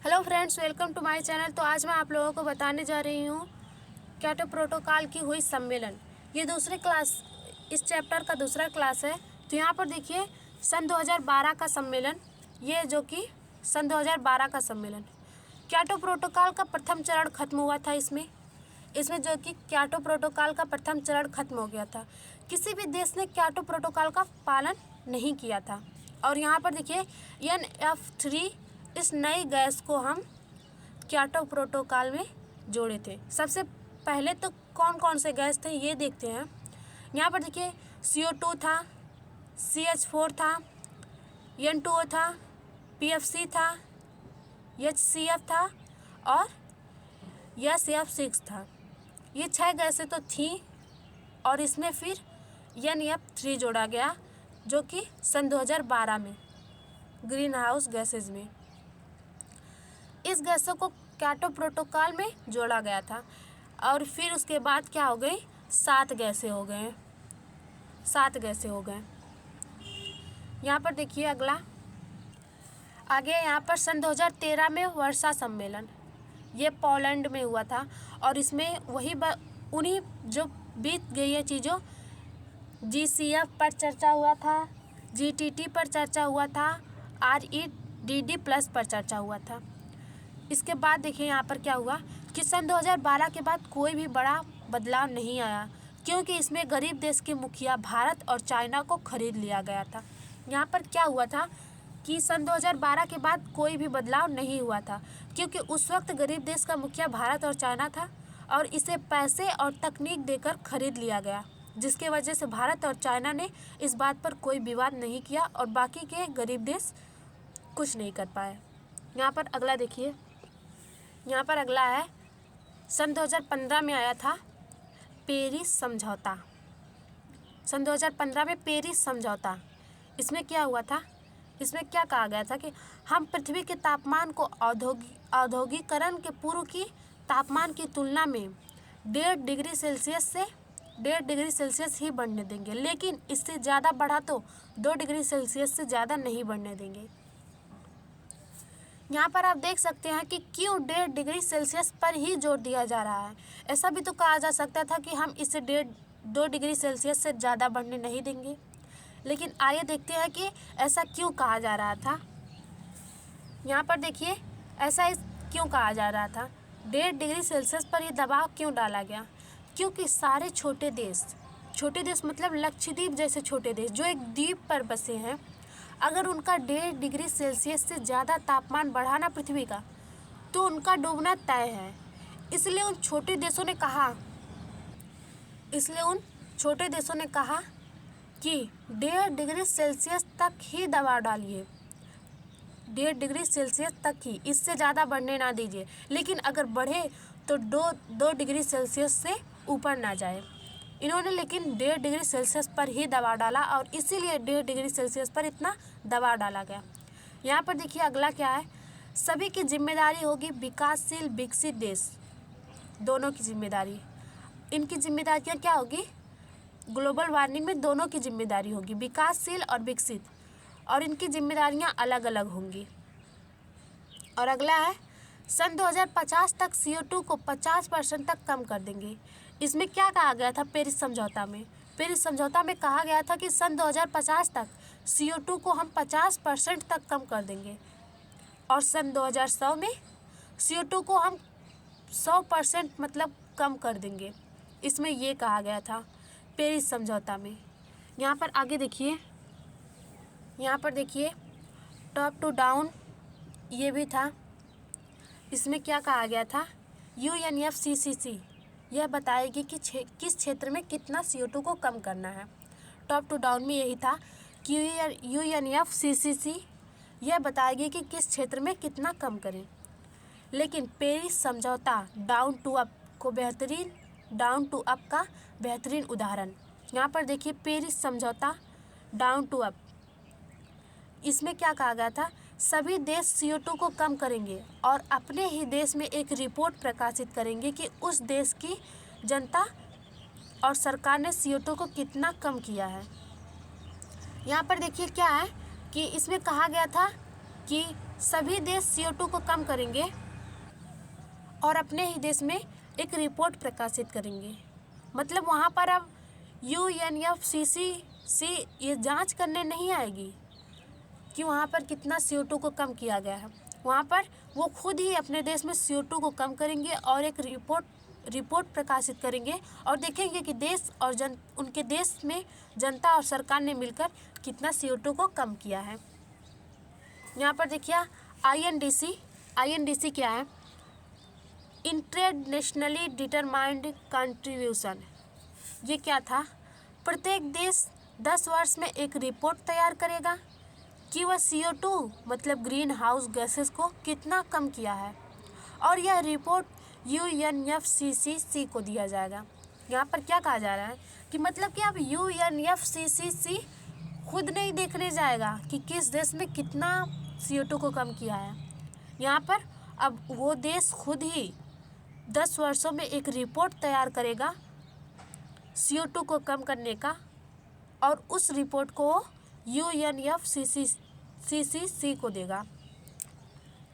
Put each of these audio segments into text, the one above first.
Hello friends, welcome to my channel. तो आज मैं आप लोगों को बताने जा रही हूँ क्योटो प्रोटोकॉल की हुई सम्मेलन। ये दूसरे क्लास, इस चैप्टर का दूसरा क्लास है। तो यहाँ पर देखिए सन 2012 का सम्मेलन, ये जो कि सन 2012 का सम्मेलन, क्योटो प्रोटोकॉल का प्रथम चरण खत्म हुआ था। इसमें जो कि क्योटो प्रोटोकॉल का प्रथम चरण खत्म हो गया था। किसी भी देश ने क्योटो प्रोटोकॉल का पालन नहीं किया था। और यहाँ पर देखिए NF3 इस नई गैस को हम क्योटो प्रोटोकॉल में जोड़े थे। सबसे पहले तो कौन कौन से गैस थे ये देखते हैं। यहाँ पर देखिए CO2 था, CH4 था, N2O था, PFC था, HCF था और SF6 था। ये 6 गैसें तो थी और इसमें फिर NF3 जोड़ा गया जो कि सन 2012 में ग्रीन हाउस गैसेज में इस गैसों को क्योटो प्रोटोकॉल में जोड़ा गया था। और फिर उसके बाद क्या हो गई, 7 गैसें हो गए। यहाँ पर देखिए अगला आगे, यहाँ पर सन 2013 में वर्षा सम्मेलन, ये पोलैंड में हुआ था। और इसमें उन्हीं जो बीत गई है चीज़ों, GCF पर चर्चा हुआ था, GTT पर चर्चा हुआ था, REDD+ पर चर्चा हुआ था। इसके बाद देखिए यहाँ पर क्या हुआ कि सन 2012 के बाद कोई भी बड़ा बदलाव नहीं आया, क्योंकि इसमें गरीब देश के मुखिया भारत और चाइना को खरीद लिया गया था। यहाँ पर क्या हुआ था कि सन 2012 के बाद कोई भी बदलाव नहीं हुआ था, क्योंकि उस वक्त गरीब देश का मुखिया भारत और चाइना था और इसे पैसे और तकनीक देकर खरीद लिया गया, जिसके वजह से भारत और चाइना ने इस बात पर कोई विवाद नहीं किया और बाकी के गरीब देश कुछ नहीं कर पाए। यहाँ पर अगला देखिए, यहाँ पर अगला है सन 2015 में आया था पेरिस समझौता। सन 2015 में पेरिस समझौता, इसमें क्या हुआ था, इसमें क्या कहा गया था कि हम पृथ्वी के तापमान को औद्योगिकरण के पूर्व की तापमान की तुलना में 1.5 डिग्री सेल्सियस से 1.5 डिग्री सेल्सियस ही बढ़ने देंगे, लेकिन इससे ज़्यादा बढ़ा तो 2 डिग्री सेल्सियस से ज़्यादा नहीं बढ़ने देंगे। यहाँ पर आप देख सकते हैं कि क्यों 1.5 डिग्री सेल्सियस पर ही जोर दिया जा रहा है। ऐसा भी तो कहा जा सकता था कि हम इसे 2 डिग्री सेल्सियस से ज़्यादा बढ़ने नहीं देंगे, लेकिन आइए देखते हैं कि ऐसा क्यों कहा जा रहा था। यहाँ पर देखिए ऐसा क्यों कहा जा रहा था, 1.5 डिग्री सेल्सियस पर ये दबाव क्यों डाला गया, क्योंकि सारे छोटे देश मतलब लक्षद्वीप जैसे छोटे देश जो एक द्वीप पर बसे हैं, अगर उनका 1.5 डिग्री सेल्सियस से ज़्यादा तापमान बढ़ाना पृथ्वी का, तो उनका डूबना तय है। इसलिए उन छोटे देशों ने कहा कि 1.5 डिग्री सेल्सियस तक ही दबाव डालिए, 1.5 डिग्री सेल्सियस तक ही, इससे ज़्यादा बढ़ने ना दीजिए, लेकिन अगर बढ़े तो 2 डिग्री सेल्सियस से ऊपर ना जाए। इन्होंने लेकिन 1.5 डिग्री सेल्सियस पर ही दबाव डाला और इसीलिए 1.5 डिग्री सेल्सियस पर इतना दबाव डाला गया। यहाँ पर देखिए अगला क्या है, सभी की जिम्मेदारी होगी, विकासशील विकसित देश दोनों की जिम्मेदारी, इनकी जिम्मेदारियाँ क्या होगी, ग्लोबल वार्मिंग में दोनों की जिम्मेदारी होगी, विकासशील और विकसित, और इनकी जिम्मेदारियाँ अलग अलग होंगी। और अगला है सन 2050 तक CO2 को 50% तक कम कर देंगे। इसमें क्या कहा गया था पेरिस समझौता में कहा गया था कि सन 2050 तक CO2 को हम 50% तक कम कर देंगे और सन 2100 में CO2 को हम 100% मतलब कम कर देंगे। इसमें ये कहा गया था पेरिस समझौता में। यहाँ पर आगे देखिए, यहाँ पर देखिए टॉप टू डाउन ये भी था। इसमें क्या कहा गया था, UNFCCC यह बताएगी कि किस क्षेत्र में कितना CO2 को कम करना है। टॉप टू डाउन में यही था कि UNFCCC यह बताएगी कि किस क्षेत्र में कितना कम करें। लेकिन पेरिस समझौता डाउन टू अप का बेहतरीन उदाहरण। यहाँ पर देखिए पेरिस समझौता डाउन टू अप, इसमें क्या कहा गया था, सभी देश CO2 को कम करेंगे और अपने ही देश में एक रिपोर्ट प्रकाशित करेंगे कि उस देश की जनता और सरकार ने CO2 को कितना कम किया है। यहाँ पर देखिए क्या है कि इसमें कहा गया था कि सभी देश CO2 को कम करेंगे और अपने ही देश में एक रिपोर्ट प्रकाशित करेंगे। मतलब वहाँ पर अब UNFCCC ये जांच करने नहीं आएगी कि वहाँ पर कितना CO2 को कम किया गया है। वहाँ पर वो खुद ही अपने देश में CO2 को कम करेंगे और एक रिपोर्ट प्रकाशित करेंगे और देखेंगे कि देश और उनके देश में जनता और सरकार ने मिलकर कितना CO2 को कम किया है। यहाँ पर देखिए INDC क्या है? Internationally determined contribution. ये क्या था? प्रत्येक देश 10 वर्ष में एक रिपोर्ट तैयार करेगा कि वह CO2 मतलब ग्रीन हाउस गैसेस को कितना कम किया है और यह रिपोर्ट UNFCCC को दिया जाएगा। यहाँ पर क्या कहा जा रहा है कि मतलब कि अब UNFCCC खुद नहीं देखने जाएगा कि किस देश में कितना CO2 को कम किया है। यहाँ पर अब वो देश खुद ही 10 वर्षों में एक रिपोर्ट तैयार करेगा CO2 को कम करने का और उस रिपोर्ट को UNFCCC को देगा।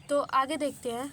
तो आगे देखते हैं।